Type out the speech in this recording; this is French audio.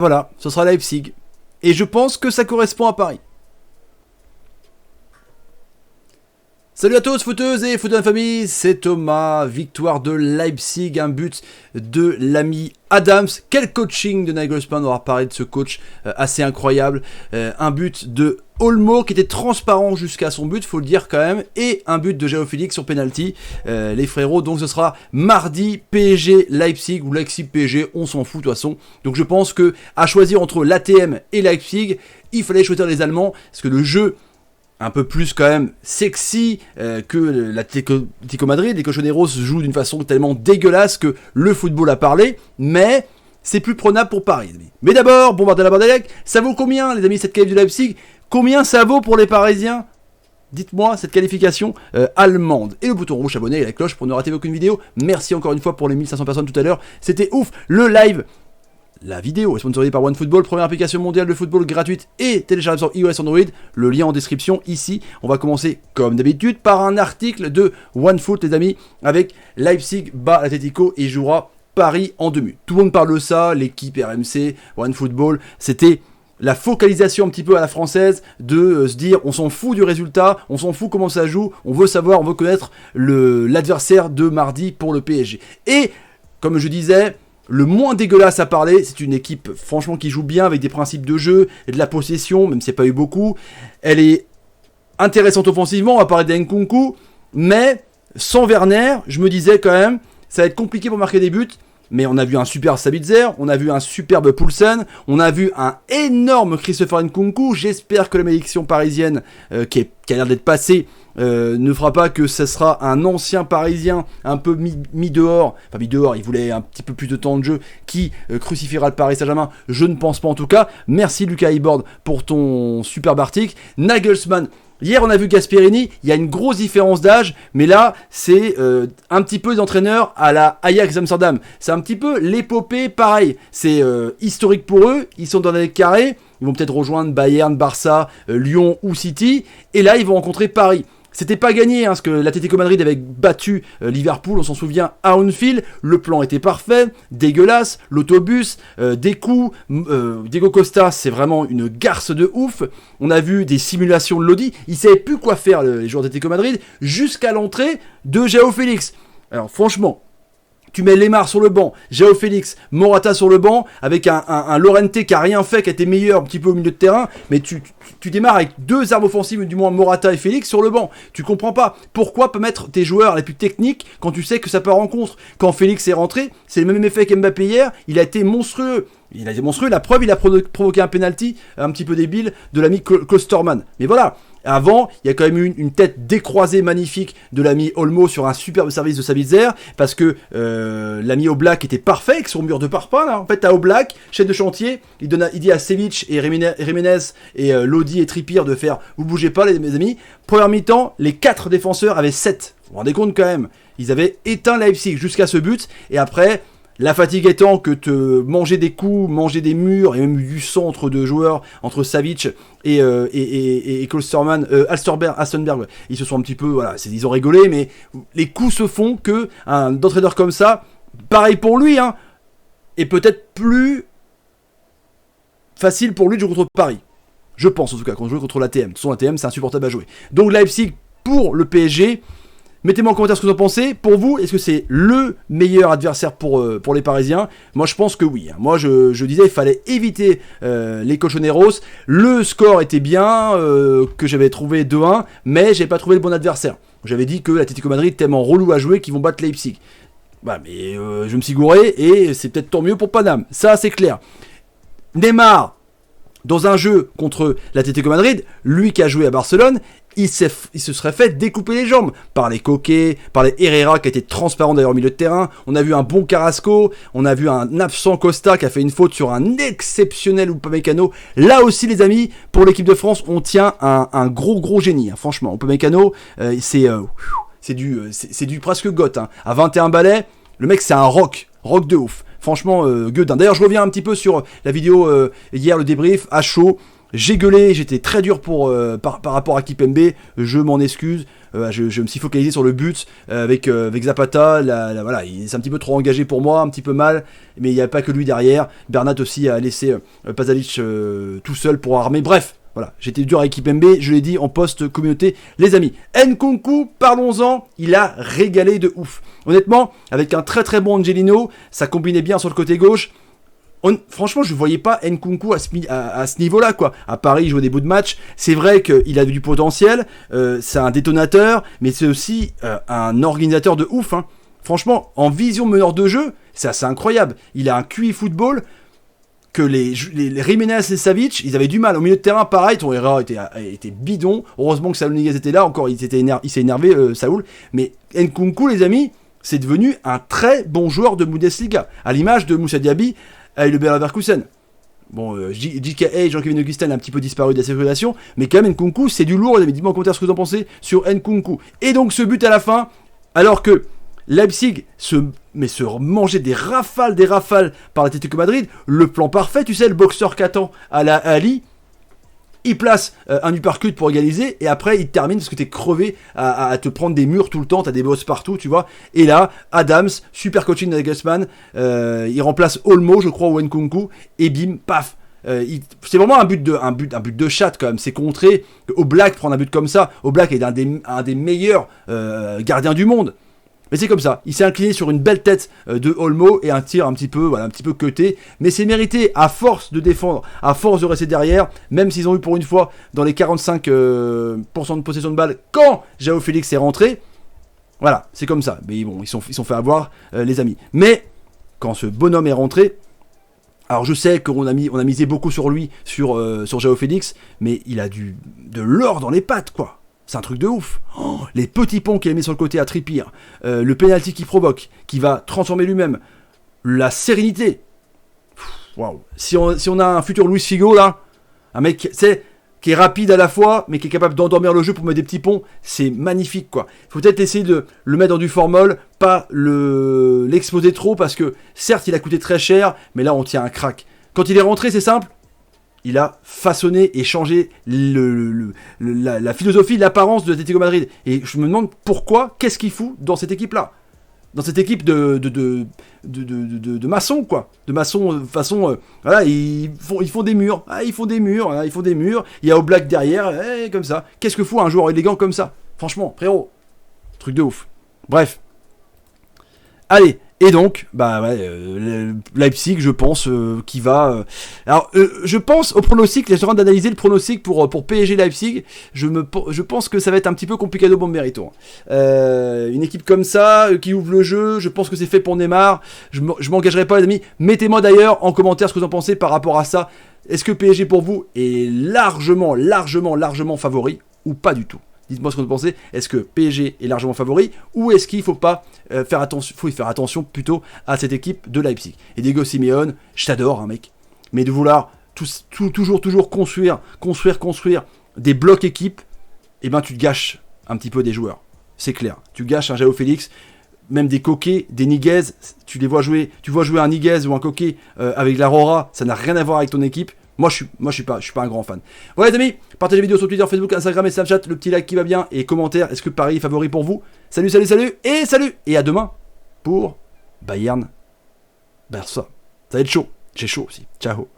Voilà, ce sera Leipzig. Et je pense que ça correspond à Paris. Salut à tous, footeuses et footeux de la famille, c'est Thomas. Victoire de Leipzig, un but de l'ami Adams. Quel coaching de Nagelsmann, on va parler de ce coach assez incroyable. Un but de Olmo qui était transparent jusqu'à son but, faut le dire quand même. Et un but de João Félix sur penalty. Les frérots, donc ce sera mardi PSG Leipzig ou Leipzig PSG, on s'en fout de toute façon. Donc je pense que à choisir entre l'ATM et Leipzig, il fallait choisir les Allemands parce que le jeu un peu plus quand même sexy que l'Atlético Madrid. Les Cochoneros jouent d'une façon tellement dégueulasse que le football a parlé, mais c'est plus prenable pour Paris, les amis. Mais d'abord, Bombardella Bardalek, ça vaut combien, les amis, cette qualif de Leipzig? Combien ça vaut pour les Parisiens? Dites-moi cette qualification allemande. Et le bouton rouge abonné et la cloche pour ne rater aucune vidéo. Merci encore une fois pour les 1500 personnes tout à l'heure. C'était ouf, le live. La vidéo est sponsorisée par OneFootball, première application mondiale de football gratuite et téléchargeable sur iOS et Android. Le lien en description ici. On va commencer comme d'habitude par un article de OneFoot, les amis, avec Leipzig bat l'Atlético et jouera Paris en demi. Tout le monde parle de ça, l'équipe RMC, OneFootball, c'était la focalisation un petit peu à la française de se dire on s'en fout du résultat, on s'en fout comment ça joue, on veut savoir, on veut connaître l'adversaire de mardi pour le PSG. Et comme je disais, le moins dégueulasse à parler, c'est une équipe franchement qui joue bien avec des principes de jeu et de la possession, même s'il n'y a pas eu beaucoup. Elle est intéressante offensivement, on va parler d'Nkunku, mais sans Werner, je me disais quand même, ça va être compliqué pour marquer des buts. Mais on a vu un super Sabitzer, on a vu un superbe Poulsen, on a vu un énorme Christopher Nkunku. J'espère que la malédiction parisienne qui a l'air d'être passée ne fera pas que ce sera un ancien Parisien un peu mis dehors, enfin mis dehors, il voulait un petit peu plus de temps de jeu, qui crucifiera le Paris Saint-Germain. Je ne pense pas en tout cas. Merci Lucas Ibord pour ton superbe article. Nagelsmann. Hier, on a vu Gasperini, il y a une grosse différence d'âge, mais là, c'est un petit peu d'entraîneur à la Ajax Amsterdam. C'est un petit peu l'épopée, pareil. C'est historique pour eux, ils sont dans les carrés, ils vont peut-être rejoindre Bayern, Barça, Lyon ou City, et là, ils vont rencontrer Paris. C'était pas gagné, parce que l'Atlético Madrid avait battu Liverpool, on s'en souvient, à Anfield. Le plan était parfait, dégueulasse, l'autobus, des coups. Diego Costa, c'est vraiment une garce de ouf. On a vu des simulations de Lodi. Ils savaient plus quoi faire, les joueurs d'Atlético Madrid, jusqu'à l'entrée de João Félix. Alors franchement, tu mets Lemar sur le banc, João Félix, Morata sur le banc, avec un Llorente qui a rien fait, qui a été meilleur un petit peu au milieu de terrain, mais tu démarres avec deux armes offensives, du moins Morata et Félix sur le banc. Tu comprends pas pourquoi pas mettre tes joueurs les plus techniques quand tu sais que ça peut rencontre. Quand Félix est rentré, c'est le même effet qu'Mbappé hier, il a été monstrueux. Il a été monstrueux, la preuve, il a provoqué un penalty un petit peu débile de l'ami Klosterman. Mais voilà, avant, il y a quand même eu une tête décroisée magnifique de l'ami Olmo sur un superbe service de Sabitzer, parce que l'ami Oblak était parfait avec son mur de parpaing là. En fait, t'as Oblak, chef de chantier, il dit à Sevic et Jiménez et Lodi et Trippier de faire « vous bougez pas les amis ». Première mi-temps, les 4 défenseurs avaient 7. Vous vous rendez compte quand même, ils avaient éteint Leipzig jusqu'à ce but, et après... La fatigue étant que te manger des coups, manger des murs, et même du sang entre deux joueurs, entre Savic et Klosterman, Alstenberg, ils se sont un petit peu, voilà, ils ont rigolé, mais les coups se font que un entraîneur comme ça, pareil pour lui, hein, est peut-être plus facile pour lui de jouer contre Paris. Je pense en tout cas, quand on joue contre l'ATM. De toute façon, l'ATM, c'est insupportable à jouer. Donc Leipzig pour le PSG. Mettez-moi en commentaire ce que vous en pensez. Pour vous, est-ce que c'est le meilleur adversaire pour les Parisiens? Moi, je pense que oui. Moi, je disais il fallait éviter les Cochoneros. Le score était bien, que j'avais trouvé 2-1, mais j'avais pas trouvé le bon adversaire. J'avais dit que l'Atlético Madrid tellement relou à jouer qu'ils vont battre Leipzig. Bah, mais je me suis gouré et c'est peut-être tant mieux pour Paname. Ça, c'est clair. Neymar, dans un jeu contre l'Atlético Madrid, lui qui a joué à Barcelone, il se serait fait découper les jambes par les Coquet, par les Herrera qui étaient transparents d'ailleurs au milieu de terrain. On a vu un bon Carrasco, on a vu un absent Costa qui a fait une faute sur un exceptionnel Upamecano. Là aussi les amis, pour l'équipe de France, on tient un gros génie. Hein. Franchement, Upamecano, c'est du presque goth. Hein. À 21 balais, le mec c'est un rock de ouf. Franchement, gueudin. D'ailleurs, je reviens un petit peu sur la vidéo hier, le débrief, à chaud. J'ai gueulé, j'étais très dur par rapport à Kipembe, je m'en excuse. Je me suis focalisé sur le but avec Zapata. Voilà, il s'est un petit peu trop engagé pour moi, un petit peu mal, mais il n'y a pas que lui derrière. Bernat aussi a laissé Pasalic tout seul pour armer. Bref, voilà, j'étais dur avec Kipembe, je l'ai dit en post-communauté, les amis. Nkunku, parlons-en, il a régalé de ouf. Honnêtement, avec un très très bon Angelino, ça combinait bien sur le côté gauche. Franchement, je ne voyais pas Nkunku à ce niveau-là, quoi. À Paris, il jouait des bouts de match. C'est vrai qu'il a du potentiel, c'est un détonateur, mais c'est aussi un organisateur de ouf. Hein. Franchement, en vision meneur de jeu, c'est assez incroyable. Il a un QI football que les Jiménez et Savic, ils avaient du mal. Au milieu de terrain, pareil, Torreira était bidon. Heureusement que Salonigas était là, encore il s'est énervé, Saoul. Mais Nkunku, les amis, c'est devenu un très bon joueur de Bundesliga, à l'image de Moussa Diaby, avec le Bayer Leverkusen. Bon, JKA et Jean-Kevin Augustin a un petit peu disparu de la circulation, mais quand même Nkunku, c'est du lourd, les amis. Dites-moi en commentaire ce que vous en pensez sur Nkunku. Et donc ce but à la fin, alors que Leipzig se mangeait des rafales par l'Atlético Madrid, le plan parfait, tu sais, le boxeur qu'attend à la Ali, il place un uppercut pour égaliser, et après il termine parce que t'es crevé à te prendre des murs tout le temps, t'as des bosses partout, tu vois. Et là, Adams, super coaching de Nagelsmann, il remplace Olmo, je crois, ou Nkunku, et bim, paf. C'est vraiment un but de chat quand même. C'est contré. Oblak prendre un but comme ça. Oblak est un des meilleurs gardiens du monde. Mais c'est comme ça, il s'est incliné sur une belle tête de Olmo et un tir un petit peu cuté. Mais c'est mérité à force de défendre, à force de rester derrière, même s'ils ont eu pour une fois dans les 45% de possession de balle quand João Félix est rentré. Voilà, c'est comme ça. Mais bon, ils sont fait avoir, les amis. Mais quand ce bonhomme est rentré, alors je sais qu'on a misé beaucoup sur lui, sur João Félix, mais il a de l'or dans les pattes, quoi. C'est un truc de ouf. Oh, les petits ponts qu'il a mis sur le côté à Trippier, le penalty qu'il provoque, qui va transformer lui-même, la sérénité. Waouh. Si on a un futur Luis Figo là, un mec qui est rapide à la fois, mais qui est capable d'endormir le jeu pour mettre des petits ponts, c'est magnifique quoi. Il faut peut-être essayer de le mettre dans du formol, pas l'exposer trop, parce que certes il a coûté très cher, mais là on tient un crack. Quand il est rentré, c'est simple. Il a façonné et changé la philosophie, l'apparence de l'Atlético Madrid. Et je me demande pourquoi, qu'est-ce qu'il fout dans cette équipe-là, dans cette équipe de maçons, quoi. De maçons, façon, voilà, ils font des murs. Ah, ils font des murs. Il y a Oblak derrière, comme ça. Qu'est-ce que fout un joueur élégant comme ça? Franchement, frérot, truc de ouf. Bref. Allez. Et donc, Leipzig, je pense, qui va... Alors, je pense au pronostic, là, je suis en train d'analyser le pronostic pour PSG Leipzig. Je pense que ça va être un petit peu compliqué de Bomberito. Une équipe comme ça, qui ouvre le jeu, je pense que c'est fait pour Neymar. Je m'engagerai pas, les amis. Mettez-moi d'ailleurs en commentaire ce que vous en pensez par rapport à ça. Est-ce que PSG pour vous est largement favori ou pas du tout? Dites-moi ce que vous pensez. Est-ce que PSG est largement favori ou est-ce qu'il ne faut pas faire attention, faut y faire attention plutôt à cette équipe de Leipzig? Et Diego Simeone, je t'adore, hein, mec. Mais de vouloir toujours construire des blocs équipes, eh ben tu te gâches un petit peu des joueurs. C'est clair. Tu gâches un João Félix, même des Coquet, des Niguez. Tu vois jouer un Niguez ou un Coquet avec la Rora, ça n'a rien à voir avec ton équipe. Moi, je suis pas un grand fan. Voilà, les amis, partagez la vidéo sur Twitter, Facebook, Instagram et Snapchat, le petit like qui va bien et commentaire. Est-ce que Paris est favori pour vous? Salut et à demain pour Bayern Barça. Ça va être chaud. J'ai chaud aussi. Ciao.